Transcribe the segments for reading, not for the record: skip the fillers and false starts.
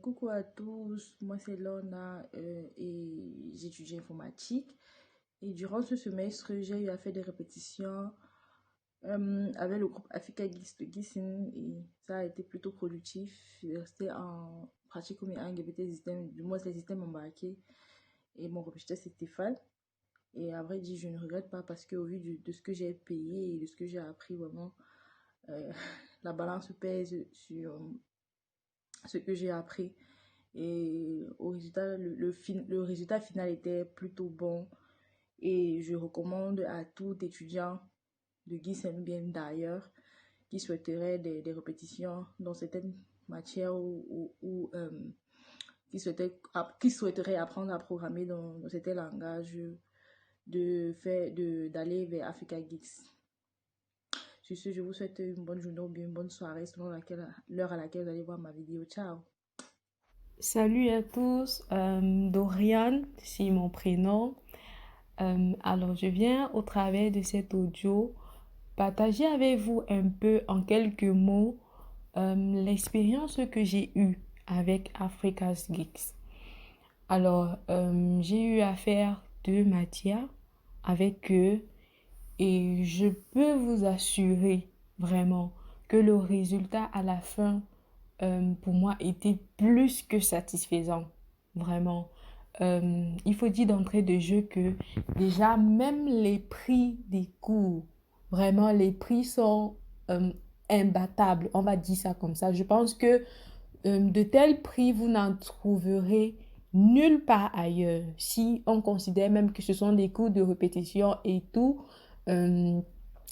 Coucou à tous, moi c'est Lorna et j'étudie informatique. Et durant ce semestre, j'ai eu à faire des répétitions avec le groupe Africa Geeks de Gissen et ça a été plutôt productif. Je suis restée en pratique comme un GPT système, du moins les systèmes embarqués et mon répétiteur c'est Stéphane. Et à vrai dire, je ne regrette pas parce qu'au vu de ce que j'ai payé et de ce que j'ai appris, vraiment, euh, la balance pèse sur ce que j'ai appris. Et au résultat, le résultat final était plutôt bon. Et je recommande à tout étudiant de Gissen bien d'ailleurs qui souhaiterait des répétitions dans certaines matières ou qui souhaiterait apprendre à programmer dans certains langages d'aller vers Africa Geeks. Sur ce, je vous souhaite une bonne journée ou bien une bonne soirée selon l'heure à laquelle vous allez voir ma vidéo. Ciao! Salut à tous, Dorian, c'est mon prénom. Alors, je viens au travers de cet audio partager avec vous un peu en quelques mots l'expérience que j'ai eue avec Africa's Geeks. Alors, j'ai eu à faire 2 matières avec eux et je peux vous assurer vraiment que le résultat à la fin pour moi était plus que satisfaisant. Vraiment. Il faut dire d'entrée de jeu que déjà même les prix des cours, vraiment les prix sont imbattables. On va dire ça comme ça. Je pense que de tels prix, vous n'en trouverez nulle part ailleurs. Si on considère même que ce sont des cours de répétition et tout, euh,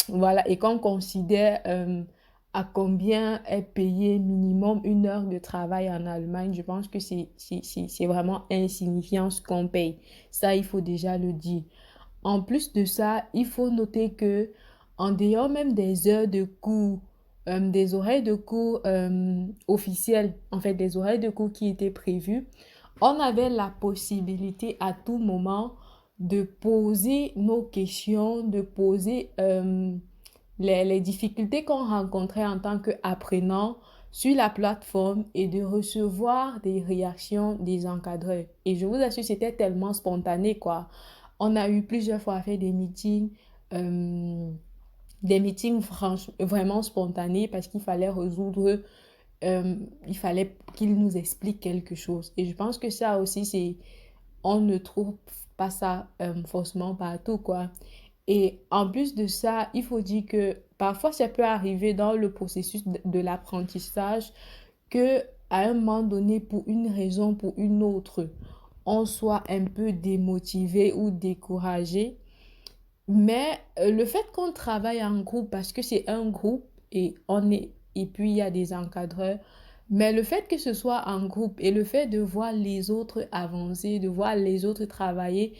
voilà, et qu'on considère à combien est payé minimum 1 heure de travail en Allemagne, je pense que c'est vraiment insignifiant ce qu'on paye. Ça, il faut déjà le dire. En plus de ça, il faut noter que en dehors même des heures de cours, des horaires de cours officiels, en fait des horaires de cours qui étaient prévus, on avait la possibilité à tout moment de poser nos questions, de poser les difficultés qu'on rencontrait en tant qu'apprenant sur la plateforme et de recevoir des réactions des encadreurs. Et je vous assure, c'était tellement spontané, quoi. On a eu plusieurs fois à faire des meetings vraiment spontanés parce qu'il fallait résoudre, il fallait qu'ils nous expliquent quelque chose. Et je pense que ça aussi, on ne trouve pas ça forcément partout, quoi. Et en plus de ça, il faut dire que parfois, ça peut arriver dans le processus de l'apprentissage que à un moment donné, pour une raison, pour une autre, on soit un peu démotivé ou découragé. Mais le fait qu'on travaille en groupe, parce que c'est un groupe et puis il y a des encadreurs, mais le fait que ce soit en groupe et le fait de voir les autres avancer, de voir les autres travailler,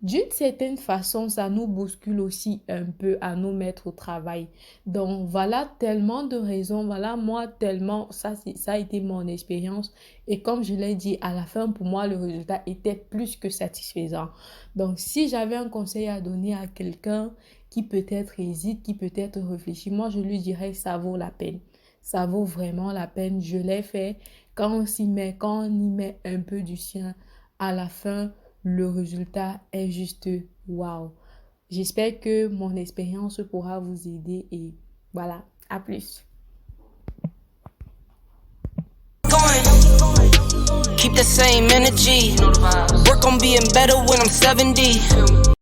d'une certaine façon, ça nous bouscule aussi un peu à nous mettre au travail. Donc voilà tellement de raisons, voilà moi tellement, ça a été mon expérience. Et comme je l'ai dit, à la fin, pour moi, le résultat était plus que satisfaisant. Donc si j'avais un conseil à donner à quelqu'un qui peut-être hésite, qui peut-être réfléchit, moi je lui dirais que ça vaut la peine. Ça vaut vraiment la peine. Je l'ai fait. Quand on y met un peu du sien, à la fin, le résultat est juste waouh. J'espère que mon expérience pourra vous aider et voilà, à plus. Keep the same energy. Work on being better when I'm 70.